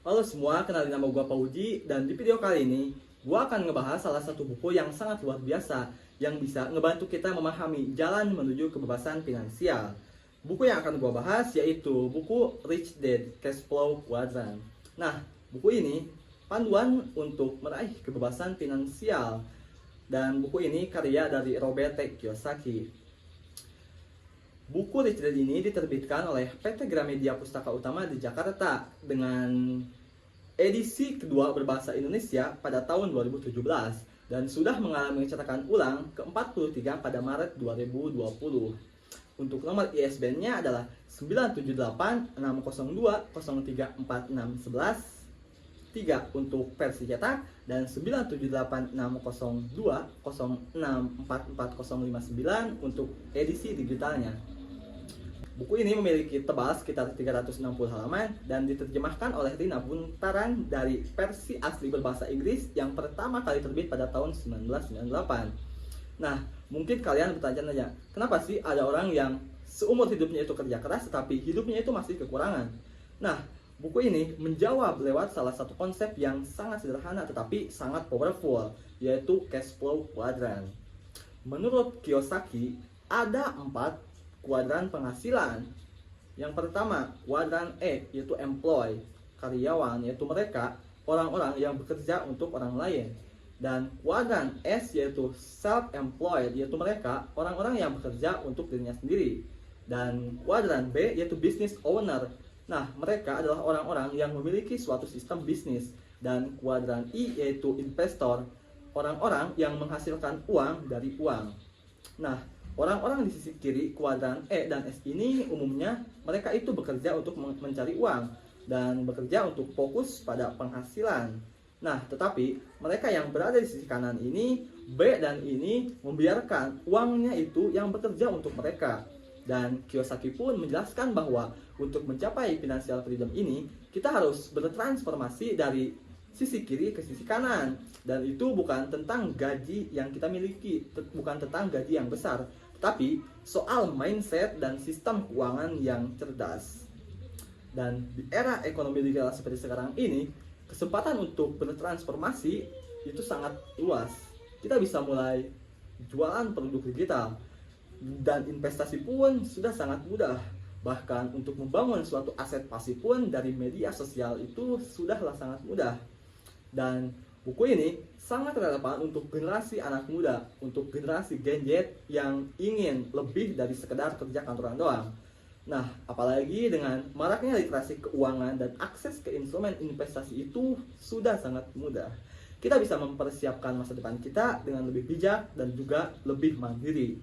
Halo semua, kenalin nama gue Pauji dan di video kali ini gue akan ngebahas salah satu buku yang sangat luar biasa yang bisa ngebantu kita memahami jalan menuju kebebasan finansial. Buku yang akan gue bahas yaitu buku Rich Dad Cash Flow Quadrant. Nah, buku ini panduan untuk meraih kebebasan finansial dan buku ini karya dari Robert T. Kiyosaki. Buku Rich Dad ini diterbitkan oleh PT Gramedia Pustaka Utama di Jakarta dengan edisi kedua berbahasa Indonesia pada tahun 2017 dan sudah mengalami cetakan ulang ke-43 pada Maret 2020. Untuk nomor ISBN-nya adalah 97860203461 3 untuk versi cetak dan 9786020644059 untuk edisi digitalnya. Buku ini memiliki tebal sekitar 360 halaman dan diterjemahkan oleh Rina Buntaran dari versi asli berbahasa Inggris yang pertama kali terbit pada tahun 1998. Nah, mungkin kalian bertanya-tanya, kenapa sih ada orang yang seumur hidupnya itu kerja keras tetapi hidupnya itu masih kekurangan? Nah, buku ini menjawab lewat salah satu konsep yang sangat sederhana tetapi sangat powerful, yaitu cash flow quadrant. Menurut Kiyosaki, ada 4 kuadran penghasilan. Yang pertama, kuadran E, yaitu employee, karyawan, yaitu mereka, orang-orang yang bekerja untuk orang lain. Dan kuadran S, yaitu self-employed, yaitu mereka, orang-orang yang bekerja untuk dirinya sendiri. Dan kuadran B, yaitu business owner. Nah, mereka adalah orang-orang yang memiliki suatu sistem bisnis. Dan kuadran I, yaitu investor, orang-orang yang menghasilkan uang dari uang. Nah, orang-orang di sisi kiri kuadran E dan S ini umumnya mereka itu bekerja untuk mencari uang dan bekerja untuk fokus pada penghasilan. Nah, tetapi mereka yang berada di sisi kanan ini, B dan ini membiarkan uangnya itu yang bekerja untuk mereka. Dan Kiyosaki pun menjelaskan bahwa untuk mencapai financial freedom ini, kita harus bertransformasi dari sisi kiri ke sisi kanan. Dan itu bukan tentang gaji yang kita miliki, bukan tentang gaji yang besar, tapi soal mindset dan sistem keuangan yang cerdas. Dan di era ekonomi digital seperti sekarang ini, kesempatan untuk bertransformasi itu sangat luas. Kita bisa mulai jualan produk digital dan investasi pun sudah sangat mudah. Bahkan untuk membangun suatu aset pasif pun dari media sosial itu sudahlah sangat mudah. Dan buku ini sangat relevan untuk generasi anak muda, untuk generasi Gen Z yang ingin lebih dari sekedar kerja kantoran doang. Nah, apalagi dengan maraknya literasi keuangan dan akses ke instrumen investasi itu sudah sangat mudah. Kita bisa mempersiapkan masa depan kita dengan lebih bijak dan juga lebih mandiri.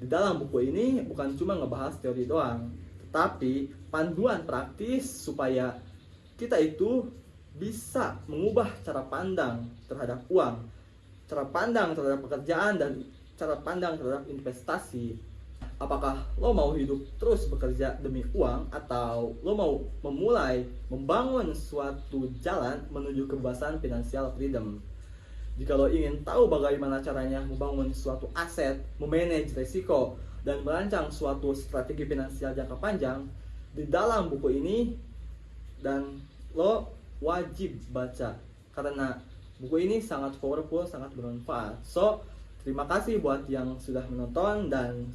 Di dalam buku ini bukan cuma ngebahas teori doang, tetapi panduan praktis supaya kita itu bisa mengubah cara pandang terhadap uang, cara pandang terhadap pekerjaan, dan cara pandang terhadap investasi. Apakah lo mau hidup terus bekerja demi uang atau lo mau memulai membangun suatu jalan menuju kebebasan financial freedom? Jika lo ingin tahu bagaimana caranya membangun suatu aset, memanage risiko, dan merancang suatu strategi finansial jangka panjang, di dalam buku ini dan lo wajib baca karena buku ini sangat powerful, sangat bermanfaat. So, terima kasih buat yang sudah menonton dan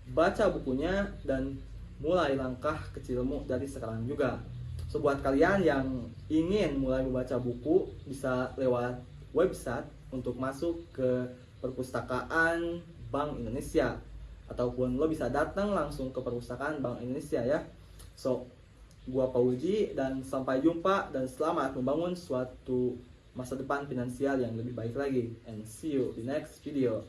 baca bukunya dan mulai langkah kecilmu dari sekarang juga. So, buat kalian yang ingin mulai membaca buku bisa lewat website untuk masuk ke perpustakaan Bank Indonesia ataupun lo bisa datang langsung ke perpustakaan Bank Indonesia ya. So, gua Pauji dan sampai jumpa dan selamat membangun suatu masa depan finansial yang lebih baik lagi, and see you di next video.